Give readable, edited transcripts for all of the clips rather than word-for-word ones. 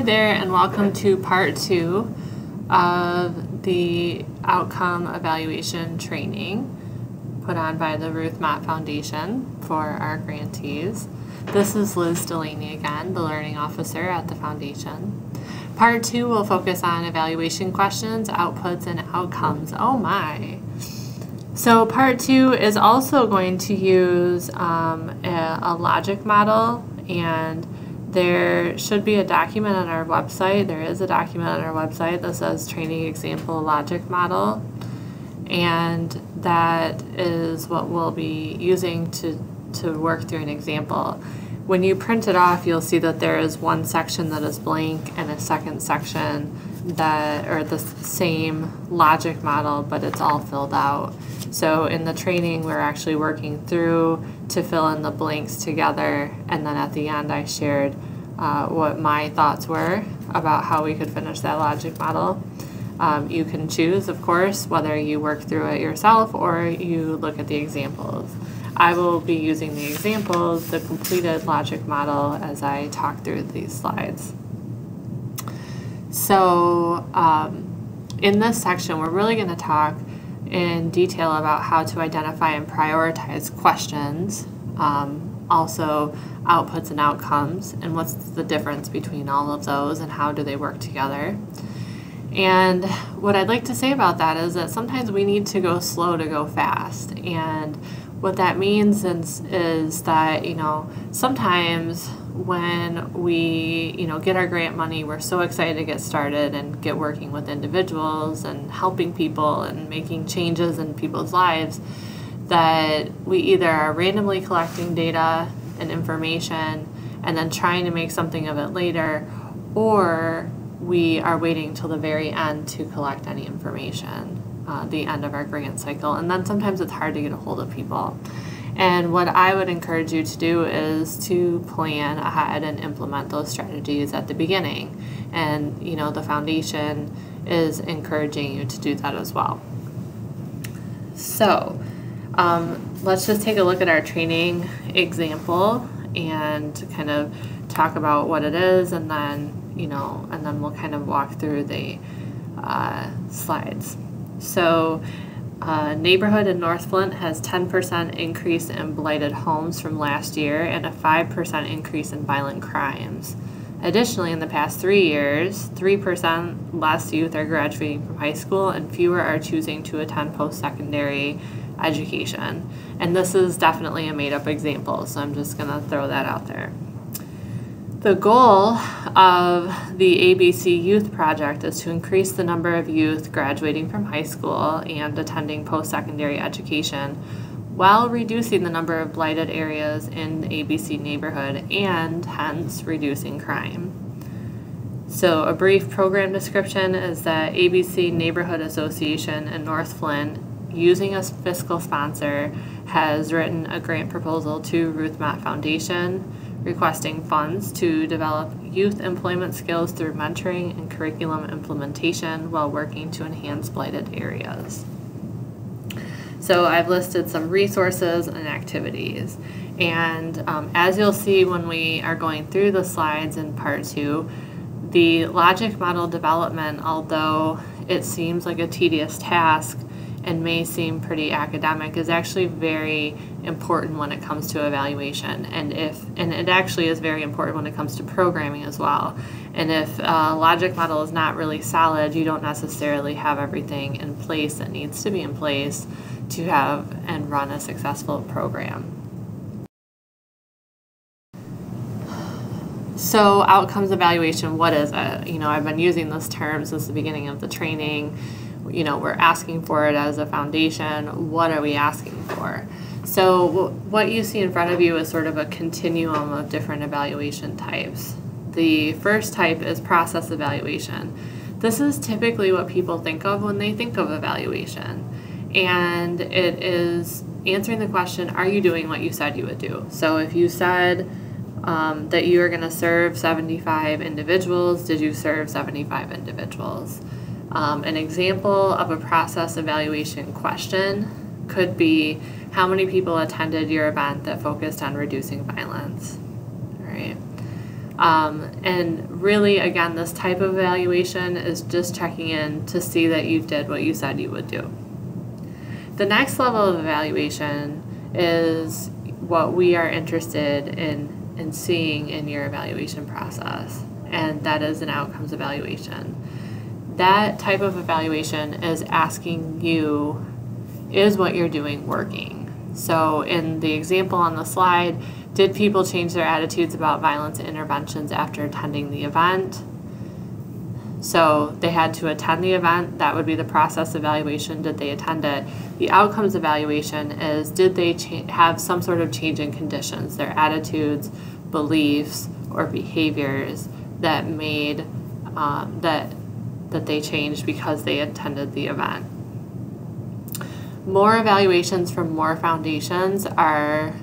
Hi there, and welcome to part 2 of the outcome evaluation training put on by the Ruth Mott Foundation for our grantees. This is Liz Delaney again, the learning officer at the foundation. Part 2 will focus on evaluation questions, outputs, and outcomes. Oh my! So part 2 is also going to use a logic model, and there should be a document on our website. There is a document on our website that says Training Example Logic Model, and that is what we'll be using to work through an example. When you print it off, you'll see that there is one section that is blank and a second section that are the same logic model, but it's all filled out. So in the training, we're actually working through to fill in the blanks together, and then at the end I shared what my thoughts were about how we could finish that logic model. You can choose, of course, whether you work through it yourself or you look at the examples. I will be using the examples, the completed logic model, as I talk through these slides. So in this section, we're really going to talk in detail about how to identify and prioritize questions, also outputs and outcomes, and what's the difference between all of those and how do they work together. And what I'd like to say about that is that sometimes we need to go slow to go fast. And what that means is that, sometimes when we, get our grant money, we're so excited to get started and get working with individuals and helping people and making changes in people's lives, that we either are randomly collecting data and information and then trying to make something of it later, or we are waiting till the very end to collect any information, the end of our grant cycle, and then sometimes it's hard to get a hold of people. And what I would encourage you to do is to plan ahead and implement those strategies at the beginning. And the foundation is encouraging you to do that as well. So let's just take a look at our training example and kind of talk about what it is, and then we'll kind of walk through the slides. So neighborhood in North Flint has 10% increase in blighted homes from last year and a 5% increase in violent crimes. Additionally, in the past 3 years, 3% less youth are graduating from high school and fewer are choosing to attend post-secondary education. And this is definitely a made-up example, so I'm just going to throw that out there. The goal of the ABC Youth Project is to increase the number of youth graduating from high school and attending post-secondary education while reducing the number of blighted areas in the ABC neighborhood and hence reducing crime. So a brief program description is that ABC Neighborhood Association in North Flint, using a fiscal sponsor, has written a grant proposal to Ruth Mott Foundation requesting funds to develop youth employment skills through mentoring and curriculum implementation while working to enhance blighted areas. So I've listed some resources and activities, and as you'll see when we are going through the slides in part 2, the logic model development, although it seems like a tedious task and may seem pretty academic, is actually very important when it comes to evaluation, and it actually is very important when it comes to programming as well. And if a logic model is not really solid, you don't necessarily have everything in place that needs to be in place to have and run a successful program. So outcomes evaluation, what is it? I've been using this term since the beginning of the training. We're asking for it as a foundation. What are we asking for? So what you see in front of you is sort of a continuum of different evaluation types. The first type is process evaluation. This is typically what people think of when they think of evaluation. And it is answering the question, are you doing what you said you would do? So if you said that you are going to serve 75 individuals, did you serve 75 individuals? An example of a process evaluation question could be, how many people attended your event that focused on reducing violence? All right. And really, again, this type of evaluation is just checking in to see that you did what you said you would do. The next level of evaluation is what we are interested in seeing in your evaluation process, and that is an outcomes evaluation. That type of evaluation is asking you, is what you're doing working? So in the example on the slide, did people change their attitudes about violence interventions after attending the event? So they had to attend the event. That would be the process evaluation. Did they attend it? The outcomes evaluation is, did they have some sort of change in conditions, their attitudes, beliefs, or behaviors that made that they changed because they attended the event. More evaluations from more foundations are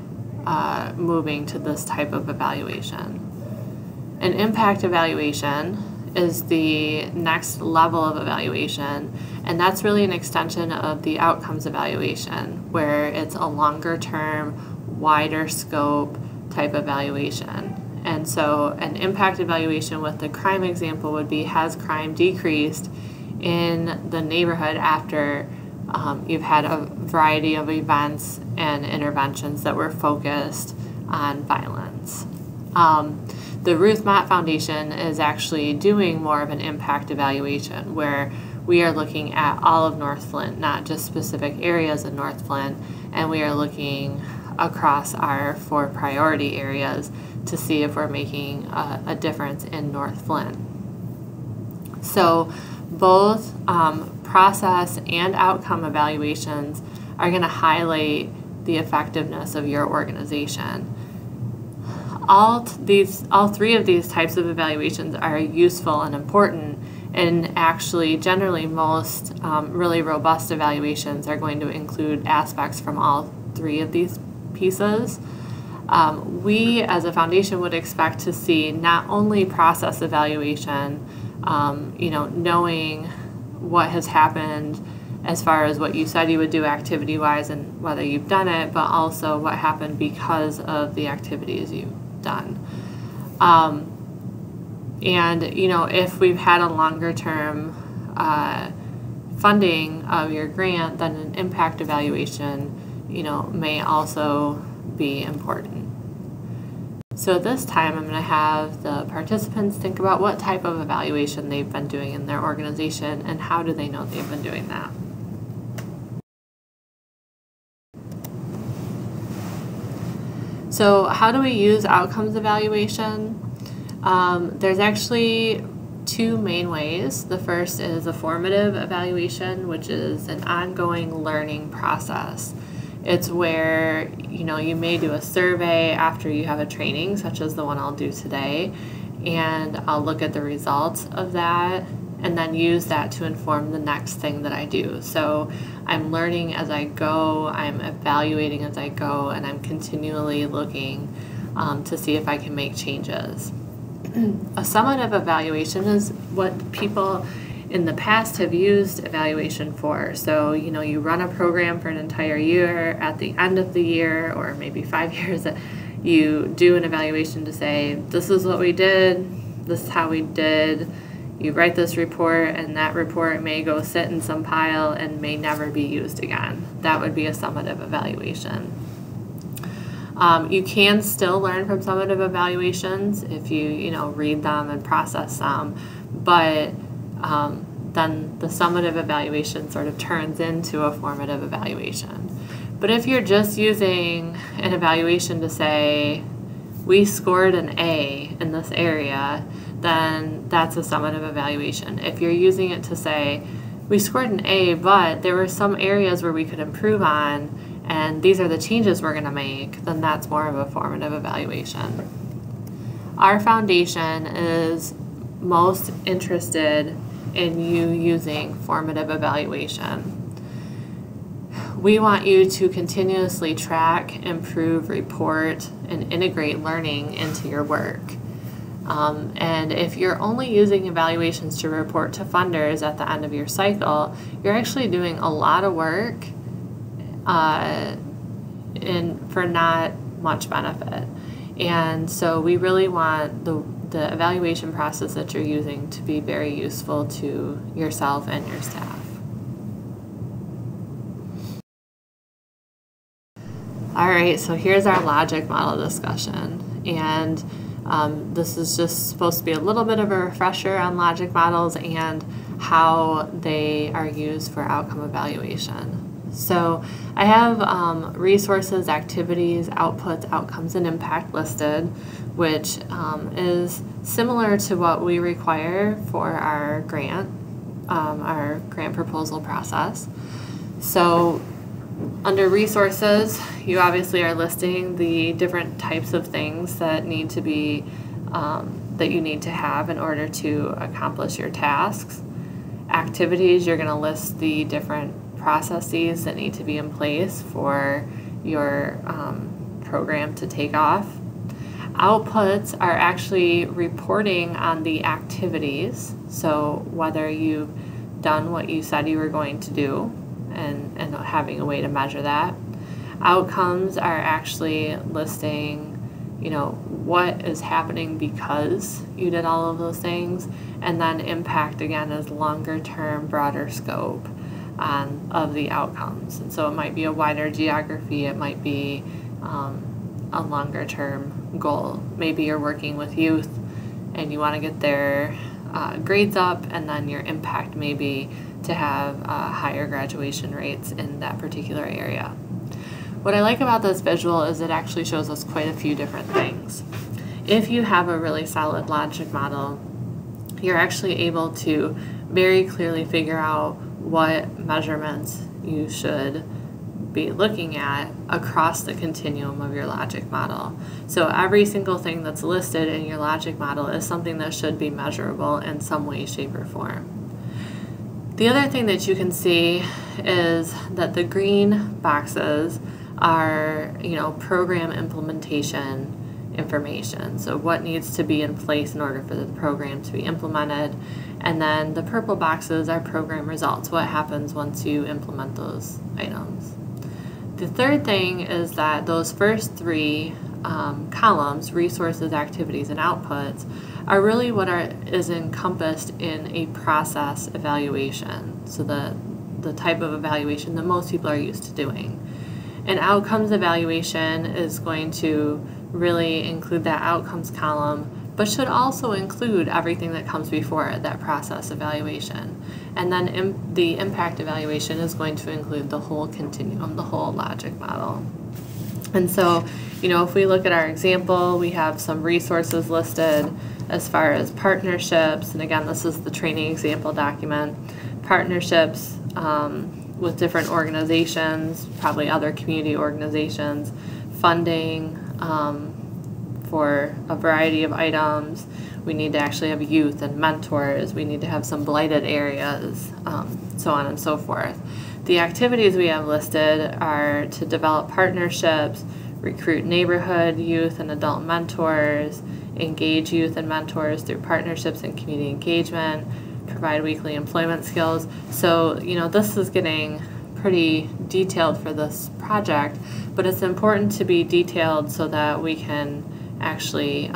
moving to this type of evaluation. An impact evaluation is the next level of evaluation, and that's really an extension of the outcomes evaluation, where it's a longer term, wider scope type evaluation. And so an impact evaluation with the crime example would be, has crime decreased in the neighborhood after you've had a variety of events and interventions that were focused on violence. The Ruth Mott Foundation is actually doing more of an impact evaluation, where we are looking at all of North Flint, not just specific areas of North Flint, and we are looking across our 4 priority areas to see if we're making a difference in North Flint. So both process and outcome evaluations are going to highlight the effectiveness of your organization. All 3 of these types of evaluations are useful and important, and actually generally most really robust evaluations are going to include aspects from all 3 of these pieces. We as a foundation would expect to see not only process evaluation, knowing what has happened as far as what you said you would do activity-wise and whether you've done it, but also what happened because of the activities you've done. And if we've had a longer term funding of your grant, then an impact evaluation may also be important. So this time I'm going to have the participants think about what type of evaluation they've been doing in their organization and how do they know they've been doing that. So how do we use outcomes evaluation? There's actually 2 main ways. The first is a formative evaluation, which is an ongoing learning process. It's where you may do a survey after you have a training, such as the one I'll do today, and I'll look at the results of that and then use that to inform the next thing that I do. So I'm learning as I go, I'm evaluating as I go, and I'm continually looking to see if I can make changes. A summative evaluation is what people in the past have used evaluation for. So, you run a program for an entire year. At the end of the year, or maybe 5 years, you do an evaluation to say, this is what we did, this is how we did. You write this report, and that report may go sit in some pile and may never be used again. That would be a summative evaluation. You can still learn from summative evaluations if you read them and process them, but then the summative evaluation sort of turns into a formative evaluation. But if you're just using an evaluation to say, we scored an A in this area, then that's a summative evaluation. If you're using it to say, we scored an A, but there were some areas where we could improve on, and these are the changes we're going to make, then that's more of a formative evaluation. Our foundation is most interested in you using formative evaluation. We want you to continuously track, improve, report, and integrate learning into your work. And if you're only using evaluations to report to funders at the end of your cycle, you're actually doing a lot of work for not much benefit. And so we really want the evaluation process that you're using to be very useful to yourself and your staff. All right, so here's our logic model discussion, and this is just supposed to be a little bit of a refresher on logic models and how they are used for outcome evaluation. So I have resources, activities, outputs, outcomes, and impact listed, which is similar to what we require for our grant proposal process. So under resources, you obviously are listing the different types of things that need to be that you need to have in order to accomplish your tasks. Activities, you're going to list the different processes that need to be in place for your program to take off. Outputs are actually reporting on the activities, so whether you've done what you said you were going to do and having a way to measure that. Outcomes are actually listing, what is happening because you did all of those things, and then impact again is longer term, broader scope of the outcomes. And so it might be a wider geography, it might be a longer term goal. Maybe you're working with youth and you want to get their grades up, and then your impact may be to have higher graduation rates in that particular area. What I like about this visual is it actually shows us quite a few different things. If you have a really solid logic model, you're actually able to very clearly figure out what measurements you should be looking at across the continuum of your logic model. So every single thing that's listed in your logic model is something that should be measurable in some way, shape, or form. The other thing that you can see is that the green boxes are, program implementation information. So what needs to be in place in order for the program to be implemented. And then the purple boxes are program results, what happens once you implement those items. The third thing is that those first three columns, resources, activities, and outputs, are really what is encompassed in a process evaluation. So the type of evaluation that most people are used to doing. An outcomes evaluation is going to really include that outcomes column, but should also include everything that comes before it, that process evaluation. And then the impact evaluation is going to include the whole continuum, the whole logic model. And so, if we look at our example, we have some resources listed as far as partnerships, and again, this is the training example document, partnerships with different organizations, probably other community organizations, funding for a variety of items. We need to actually have youth and mentors. We need to have some blighted areas, so on and so forth. The activities we have listed are to develop partnerships, recruit neighborhood youth and adult mentors, engage youth and mentors through partnerships and community engagement, provide weekly employment skills. So, this is getting pretty detailed for this project, but it's important to be detailed so that we can actually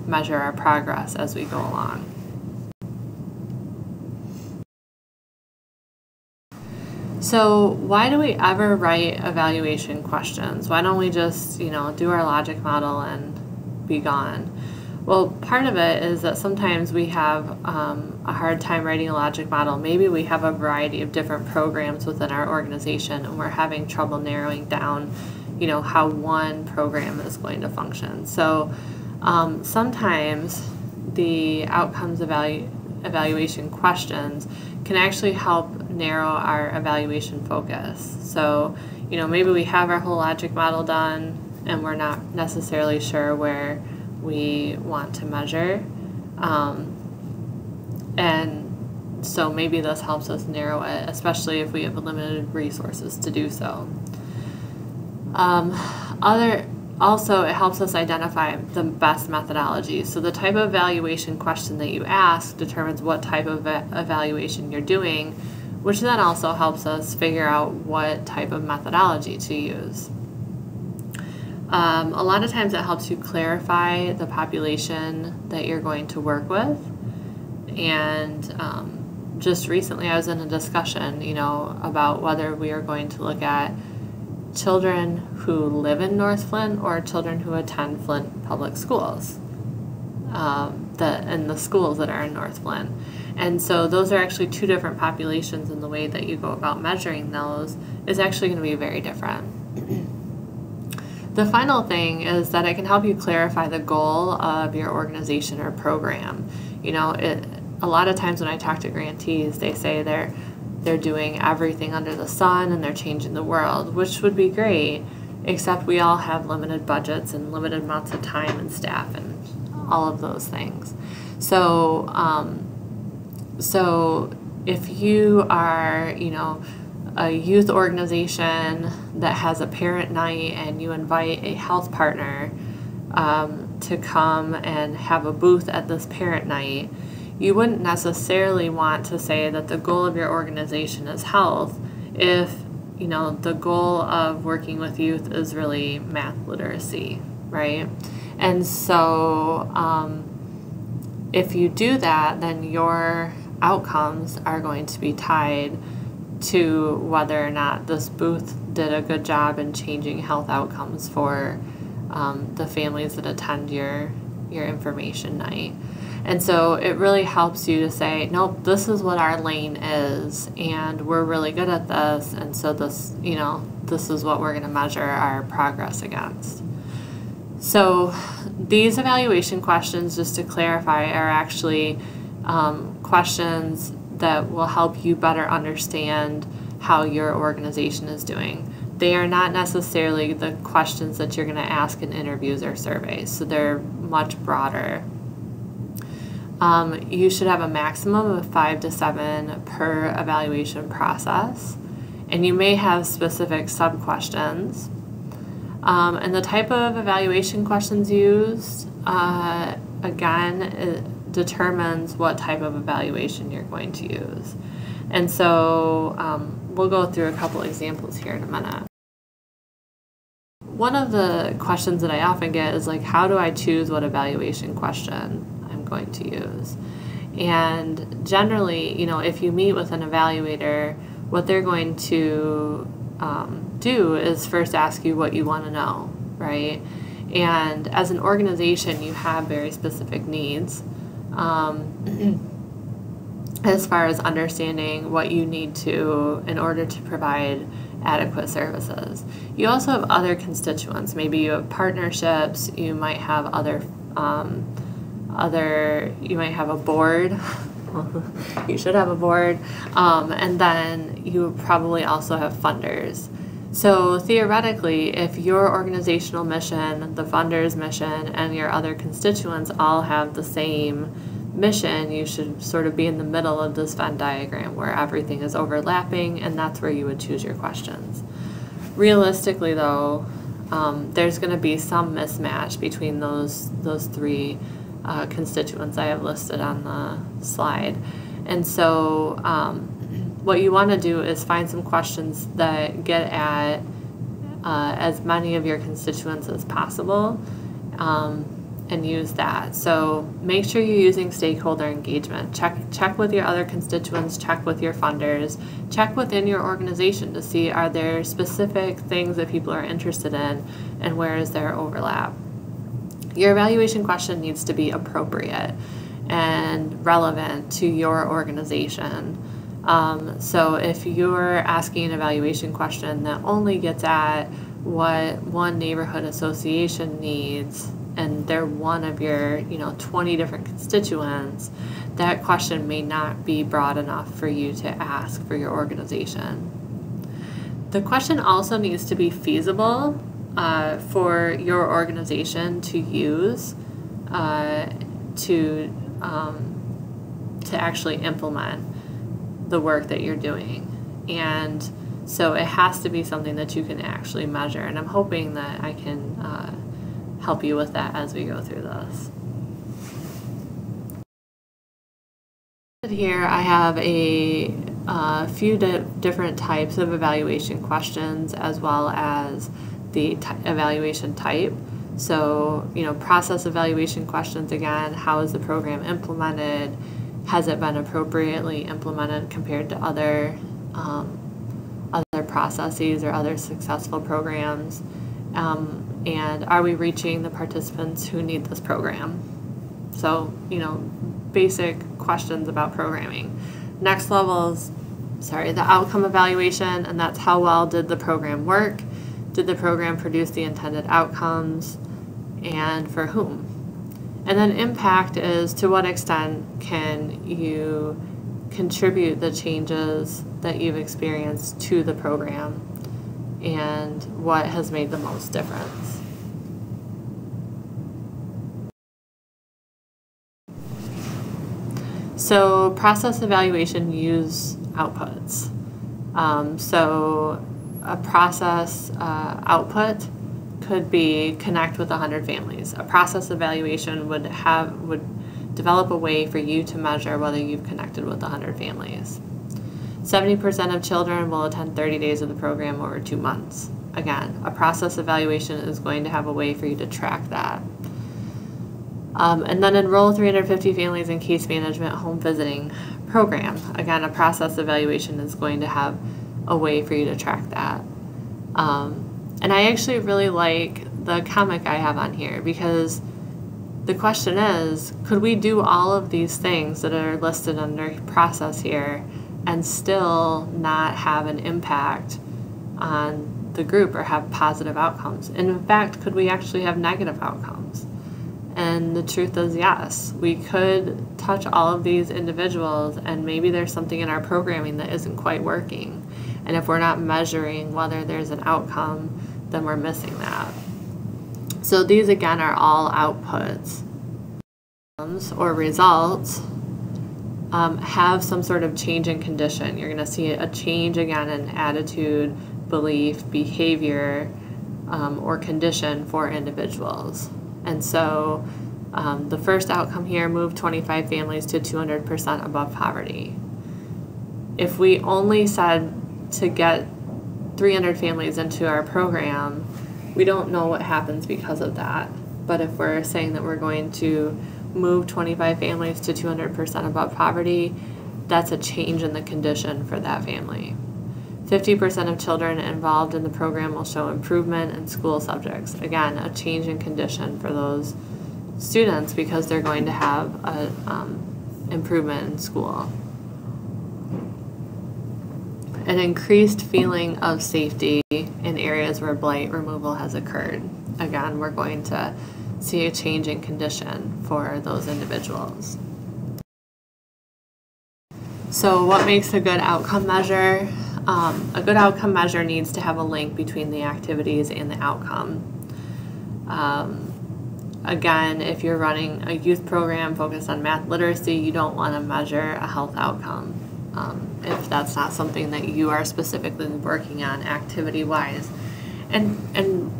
measure our progress as we go along. So why do we ever write evaluation questions? Why don't we just, do our logic model and be gone? Well, part of it is that sometimes we have a hard time writing a logic model. Maybe we have a variety of different programs within our organization and we're having trouble narrowing down, how one program is going to function. So sometimes the outcomes evaluation questions can actually help narrow our evaluation focus. So, maybe we have our whole logic model done and we're not necessarily sure where we want to measure. And so maybe this helps us narrow it, especially if we have limited resources to do so. Also, it helps us identify the best methodology. So the type of evaluation question that you ask determines what type of evaluation you're doing, which then also helps us figure out what type of methodology to use. A lot of times it helps you clarify the population that you're going to work with. And just recently I was in a discussion, about whether we are going to look at children who live in North Flint or children who attend Flint public schools, and the schools that are in North Flint. And so those are actually two different populations, and the way that you go about measuring those is actually going to be very different. The final thing is that it can help you clarify the goal of your organization or program. A lot of times when I talk to grantees, they say they're doing everything under the sun and they're changing the world, which would be great, except we all have limited budgets and limited amounts of time and staff and all of those things. So if you are, a youth organization that has a parent night and you invite a health partner to come and have a booth at this parent night, you wouldn't necessarily want to say that the goal of your organization is health if, the goal of working with youth is really math literacy, right? And so if you do that, then your outcomes are going to be tied to whether or not this booth did a good job in changing health outcomes for the families that attend your information night. And so it really helps you to say, nope, this is what our lane is, and we're really good at this, and so this is what we're going to measure our progress against. So these evaluation questions, just to clarify, are actually questions that will help you better understand how your organization is doing. They are not necessarily the questions that you're going to ask in interviews or surveys, so they're much broader. You should have a maximum of 5 to 7 per evaluation process, and you may have specific sub-questions. And the type of evaluation questions used, again, it determines what type of evaluation you're going to use. And so we'll go through a couple examples here in a minute. One of the questions that I often get is like, how do I choose what evaluation question I'm going to use? And generally, if you meet with an evaluator, what they're going to do is first ask you what you want to know, right? And as an organization, you have very specific needs as far as understanding what you need to in order to provide adequate services. You also have other constituents. Maybe you have partnerships. You might have you might have a board. You should have a board. And then you probably also have funders. So theoretically, if your organizational mission, the funder's mission, and your other constituents all have the same mission, you should sort of be in the middle of this Venn diagram where everything is overlapping, and that's where you would choose your questions. Realistically, though, there's going to be some mismatch between those three constituents I have listed on the slide. And so what you want to do is find some questions that get at as many of your constituents as possible, and use that. So make sure you're using stakeholder engagement. Check with your other constituents, check with your funders, check within your organization to see, are there specific things that people are interested in, and where is there overlap. Your evaluation question needs to be appropriate and relevant to your organization. So if you're asking an evaluation question that only gets at what one neighborhood association needs, and they're one of your 20 different constituents, that question may not be broad enough for you to ask for your organization. The question also needs to be feasible for your organization to use to actually implement the work that you're doing. And so it has to be something that you can actually measure, and I'm hoping that I can help you with that as we go through this. Here I have a few different types of evaluation questions, as well as the evaluation type. So, process evaluation questions again, how is the program implemented? Has it been appropriately implemented compared to other processes or other successful programs? And are we reaching the participants who need this program? So, basic questions about programming. Next level is, the outcome evaluation, and that's how well did the program work? Did the program produce the intended outcomes, and for whom? And then impact is, to what extent can you contribute the changes that you've experienced to the program, and what has made the most difference? So process evaluation use outputs. So a process output could be connect with 100 families. A process evaluation would develop a way for you to measure whether you've connected with 100 families. 70% of children will attend 30 days of the program over 2 months. Again, a process evaluation is going to have a way for you to track that. And then enroll 350 families in case management home visiting program. Again, a process evaluation is going to have a way for you to track that. And I actually really like the comic I have on here, because the question is, could we do all of these things that are listed under process here and still not have an impact on the group or have positive outcomes? And in fact, could we actually have negative outcomes? And the truth is, yes, we could touch all of these individuals, and maybe there's something in our programming that isn't quite working. And if we're not measuring whether there's an outcome, then we're missing that. So these again are all outputs or results. Have some sort of change in condition. You're going to see a change again in attitude, belief, behavior, or condition for individuals. And so the first outcome here, move 25 families to 200% above poverty. If we only said to get 300 families into our program, we don't know what happens because of that. But if we're saying that we're going to move 25 families to 200% above poverty, that's a change in the condition for that family. 50% of children involved in the program will show improvement in school subjects. Again, a change in condition for those students because they're going to have an improvement in school. An increased feeling of safety in areas where blight removal has occurred. Again, we're going to see a change in condition for those individuals. So what makes a good outcome measure? A good outcome measure needs to have a link between the activities and the outcome. Again, if you're running a youth program focused on math literacy, you don't want to measure a health outcome if that's not something that you are specifically working on activity-wise. And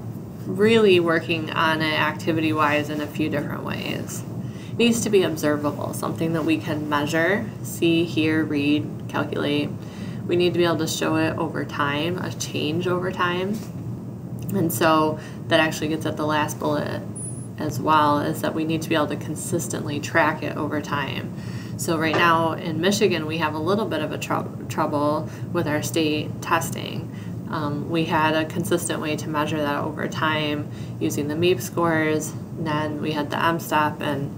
really working on it activity-wise in a few different ways. It needs to be observable, something that we can measure, see, hear, read, calculate. We need to be able to show it over time, a change over time. And so that actually gets at the last bullet as well, is that we need to be able to consistently track it over time. So right now in Michigan, we have a little bit of a trouble with our state testing. We had a consistent way to measure that over time using the MEP scores, and then we had the MSTEP, and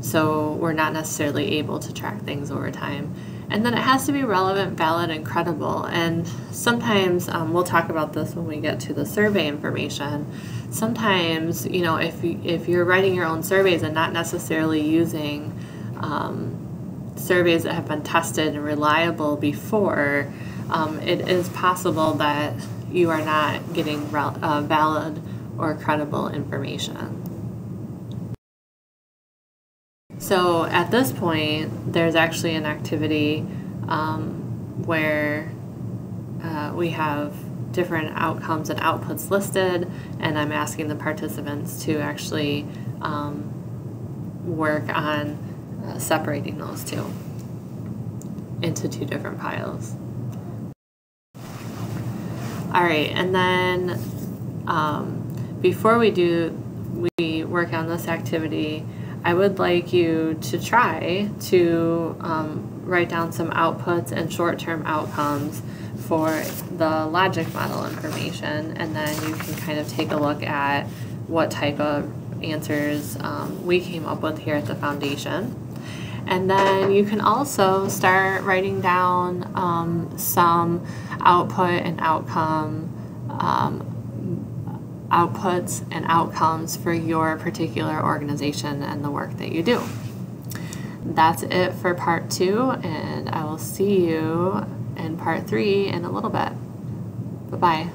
so we're not necessarily able to track things over time. And then it has to be relevant, valid, and credible. And sometimes, we'll talk about this when we get to the survey information, sometimes, if you're writing your own surveys and not necessarily using surveys that have been tested and reliable before, it is possible that you are not getting valid or credible information. So at this point, there's actually an activity where we have different outcomes and outputs listed, and I'm asking the participants to actually work on separating those two into two different piles. All right, and then Before we work on this activity, I would like you to try to write down some outputs and short-term outcomes for the logic model information, and then you can kind of take a look at what type of answers we came up with here at the foundation. And then you can also start writing down some output and outcome outputs and outcomes for your particular organization and the work that you do. That's it for part 2, and I will see you in part 3 in a little bit. Bye-bye.